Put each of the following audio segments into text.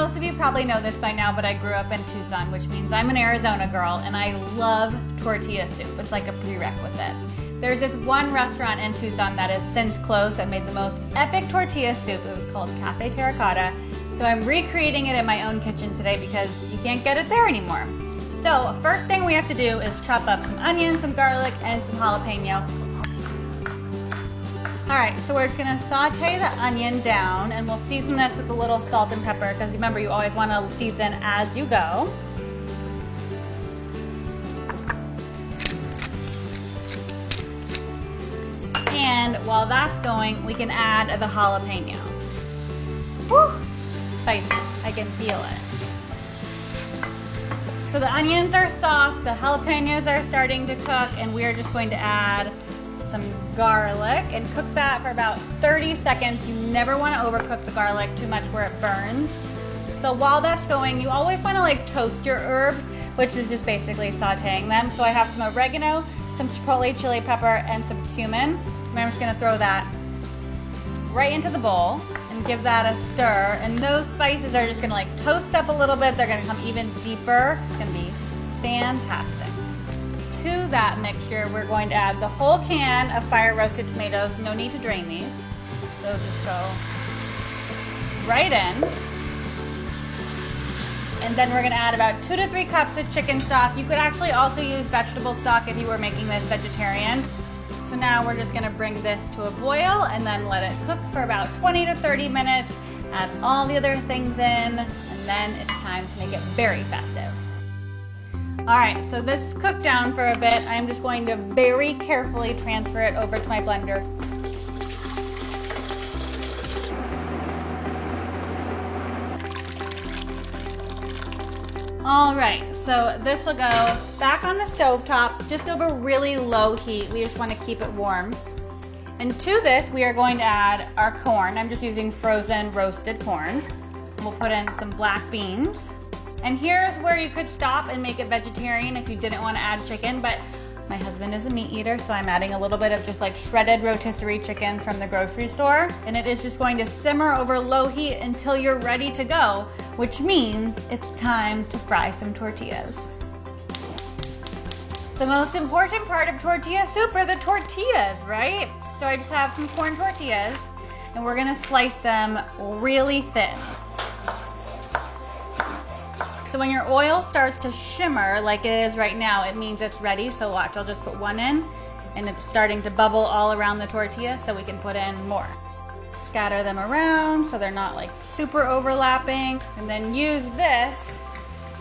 most of you probably know this by now, but I grew up in Tucson, which means I'm an Arizona girl, and I love tortilla soup. It's like a prerequisite. There's this one restaurant in Tucson that has since closed that made the most epic tortilla soup. It was called Cafe Terracotta. So I'm recreating it in my own kitchen today because you can't get it there anymore. So first thing we have to do is chop up some onions, some garlic, and some jalapeno. All right, so we're just gonna saute the onion down, and we'll season this with a little salt and pepper, because remember, you always wanna season as you go. And while that's going, we can add the jalapeno. Woo, spicy, I can feel it. So the onions are soft, the jalapenos are starting to cook, and we're just going to add some garlic and cook that for about 30 seconds. You never want to overcook the garlic too much where it burns. So while that's going, you always want to like toast your herbs, which is just basically sauteing them. So I have some oregano, some chipotle chili pepper, and some cumin. And I'm just going to throw that right into the bowl and give that a stir. And those spices are just going to like toast up a little bit. They're going to come even deeper. It's going to be fantastic. To that mixture, we're going to add the whole can of fire roasted tomatoes. No need to drain these. Those just go right in. And then we're going to add about 2 to 3 cups of chicken stock. You could actually also use vegetable stock if you were making this vegetarian. So now we're just going to bring this to a boil and then let it cook for about 20 to 30 minutes. Add all the other things in, and then it's time to make it very festive. All right, so this cooked down for a bit. I'm just going to very carefully transfer it over to my blender. All right, so this will go back on the stovetop, just over really low heat. We just want to keep it warm. And to this, we are going to add our corn. I'm just using frozen roasted corn. We'll put in some black beans. And here's where you could stop and make it vegetarian if you didn't want to add chicken, but my husband is a meat eater, so I'm adding a little bit of just like shredded rotisserie chicken from the grocery store. And it is just going to simmer over low heat until you're ready to go, which means it's time to fry some tortillas. The most important part of tortilla soup are the tortillas, right? So I just have some corn tortillas, and we're gonna slice them really thin. So when your oil starts to shimmer like it is right now, it means it's ready. So watch, I'll just put one in, and it's starting to bubble all around the tortilla, so we can put in more. Scatter them around so they're not like super overlapping, and then use this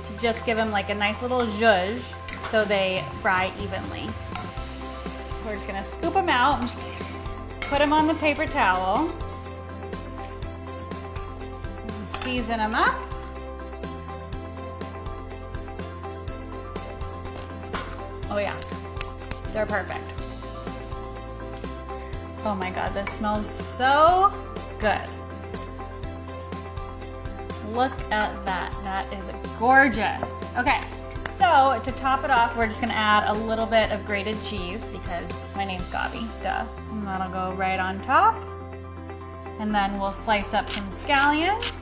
to just give them like a nice little zhuzh so they fry evenly. We're just gonna scoop them out, put them on the paper towel, season them up. Oh yeah, they're perfect. Oh my God, this smells so good. Look at that, that is gorgeous. Okay, so to top it off, we're just gonna add a little bit of grated cheese because my name's Gaby, duh. And that'll go right on top. And then we'll slice up some scallions.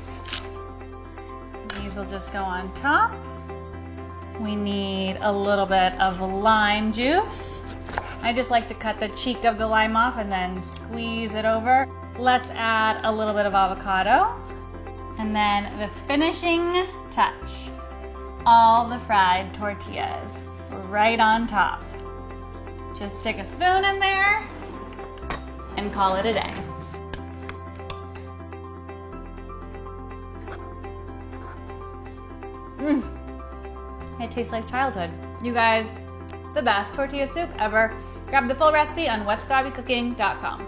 These will just go on top. We need a little bit of lime juice. I just like to cut the cheek of the lime off and then squeeze it over. Let's add a little bit of avocado. And then the finishing touch, all the fried tortillas right on top. Just stick a spoon in there and call it a day. It tastes like childhood. You guys, the best tortilla soup ever. Grab the full recipe on whatsgabycooking.com.